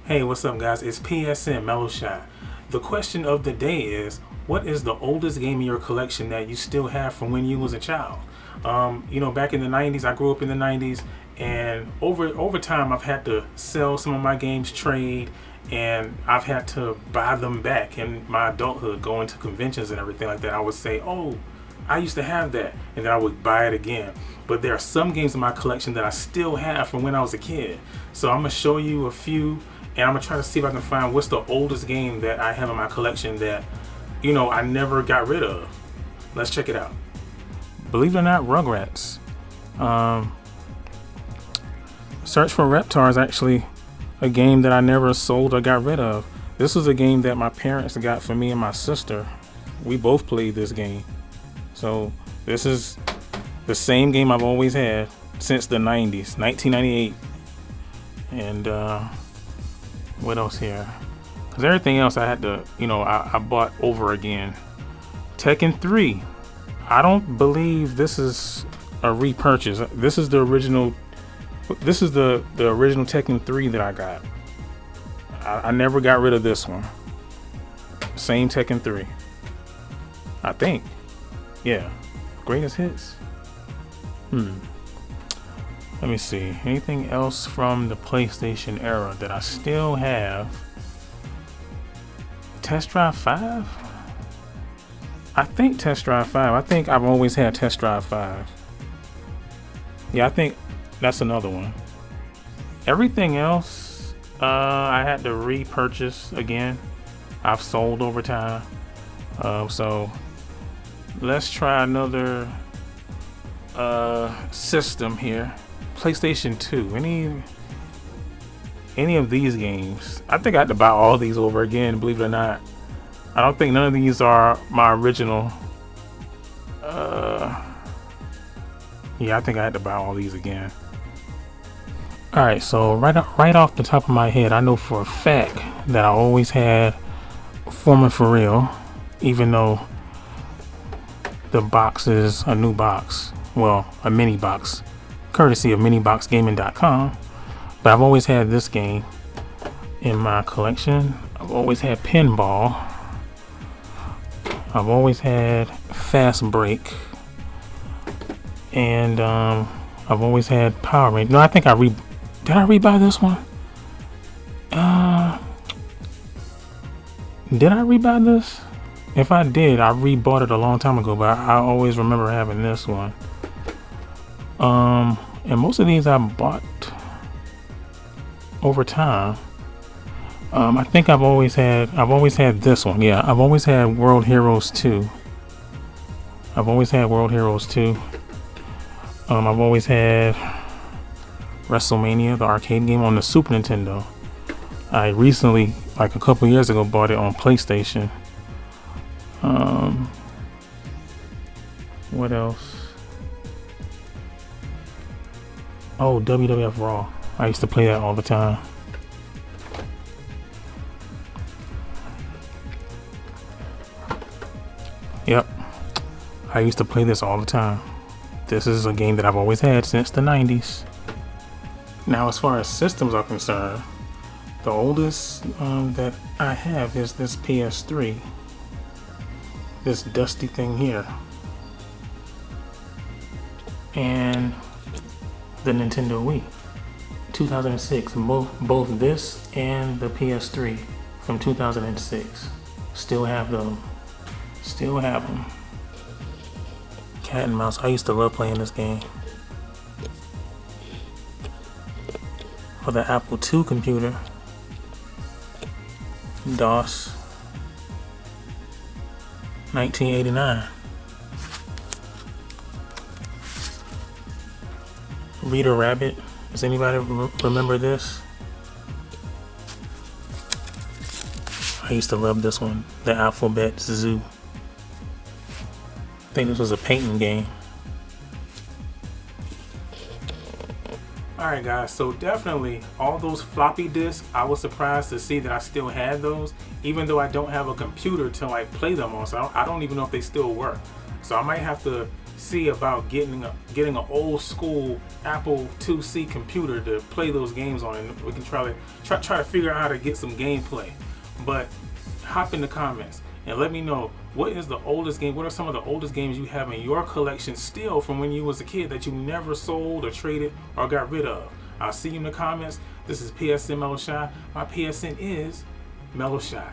Hey, what's up, guys? It's PsnMelloShy. The question of the day is, what is the oldest game in your collection that you still have from when you was a child? Back in the 90s, I grew up in the 90s, and over time, I've had to sell some of my games, trade, and I've had to buy them back in my adulthood, going to conventions and everything like that. I would say, oh, I used to have that, and then I would buy it again. But there are some games in my collection that I still have from when I was a kid. So I'm gonna show you a few, and I'm gonna try to see if I can find what's the oldest game that I have in my collection that, I never got rid of. Let's check it out. Believe it or not, Rugrats. Search for Reptar is actually a game that I never sold or got rid of. This was a game that my parents got for me and my sister. We both played this game. So this is the same game I've always had since the 90s, 1998. And what else here? Because everything else I had to, I bought over again. Tekken 3. I don't believe this is a repurchase. This is the original. This is the original Tekken 3 that I got. I never got rid of this one. Same Tekken 3. I think. Yeah. Greatest hits. Let me see. Anything else from the PlayStation era that I still have? Test Drive 5? I think Test Drive 5. I think I've always had Test Drive 5. Yeah, I think that's another one. Everything else, I had to repurchase again. I've sold over time. So let's try another system here. PlayStation 2. Any of these games. I think I had to buy all these over again, believe it or not. I don't think none of these are my original. Yeah, I think I had to buy all these again. Alright, so right off the top of my head, I know for a fact that I always had Foreman for Real, even though the box is a new box. Well, a mini box, courtesy of miniboxgaming.com. But I've always had this game in my collection. I've always had Pinball. I've always had Fast Break. And I've always had Power Rangers. No, I think did I rebuy this one? Did I rebuy this? If I did, I rebought it a long time ago, but I always remember having this one. And most of these I bought over time. I think I've always had this one. Yeah, I've always had World Heroes 2. I've always had World Heroes 2. I've always had WrestleMania, the arcade game on the Super Nintendo. I recently, like a couple years ago, bought it on PlayStation. What else? Oh, WWF Raw. I used to play that all the time. Yep. I used to play this all the time. This is a game that I've always had since the 90s. Now, as far as systems are concerned, the oldest that I have is this PS3. This dusty thing here. And the Nintendo Wii. 2006. Both this and the PS3 from 2006. Still have them. Cat and mouse. I used to love playing this game. For the Apple II computer. DOS. 1989. Reader Rabbit. Does anybody remember this? I used to love this one. The Alphabet Zoo. I think this was a painting game. Alright guys, so definitely all those floppy disks, I was surprised to see that I still had those, even though I don't have a computer to play them on, so I don't even know if they still work. So I might have to see about getting an old school Apple IIc computer to play those games on, and we can try to figure out how to get some gameplay. But hop in the comments and let me know, what is the oldest game? What are some of the oldest games you have in your collection still from when you was a kid that you never sold or traded or got rid of? I'll see you in the comments. This is PsnMelloShy. My PSN is MelloShy.